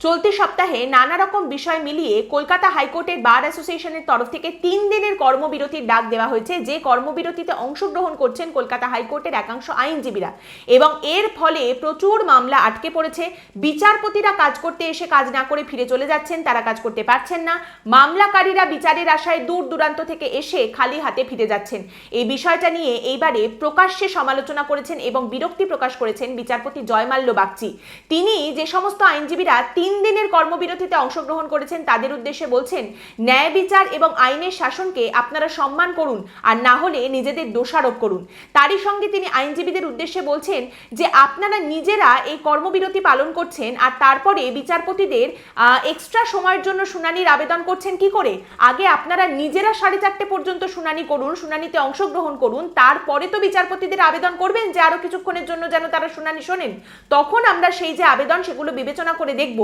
চলতি সপ্তাহে নানা রকম বিষয় মিলিয়ে কলকাতা হাইকোর্টের বার অ্যাসোসিয়েশনের তরফ থেকে 3 দিনের কর্মবিরতির ডাক দেওয়া হয়েছে, যে কর্মবিরতিতে অংশগ্রহণ করছেন কলকাতা হাইকোর্টের একাংশ আইনজীবীরা। এবং এর ফলে প্রচুর মামলা আটকে পড়েছে। বিচারপতিরা কাজ করতে এসে কাজ না করে ফিরে চলে যাচ্ছেন, তারা কাজ করতে পারছেন না। মামলাকারীরা বিচারের আশায় দূর দূরান্ত থেকে এসে খালি হাতে ফিরে যাচ্ছেন। এই বিষয়টা নিয়ে এইবারে প্রকাশ্যে সমালোচনা করেছেন এবং বিরক্তি প্রকাশ করেছেন বিচারপতি জয়মাল্য বাগচি। তিনি যে সমস্ত আইনজীবীরা 3 দিনের কর্মবিরতিতে অংশগ্রহণ করেছেন তাদের উদ্দেশ্যে বলছেন, ন্যায় বিচার এবং আইনের শাসনকে আপনারা সম্মান করুন, আর না হলে নিজেদের দোষারোপ করুন। তারই সঙ্গে তিনি আইনজীবীদের উদ্দেশ্যে বলছেন যে আপনারা নিজেরা এই কর্মবিরতি পালন করছেন আর তারপরে বিচারপতিদের এক্সট্রা সময়ের জন্য শুনানির আবেদন করছেন কি করে? আগে আপনারা নিজেরা 4:30 পর্যন্ত শুনানি করুন, শুনানিতে অংশগ্রহণ করুন, তারপরে তো বিচারপতিদের আবেদন করবেন যে আরো কিছুক্ষণের জন্য যেন তারা শুনানি শোনেন। তখন আমরা সেই যে আবেদন সেগুলো বিবেচনা করে দেখব।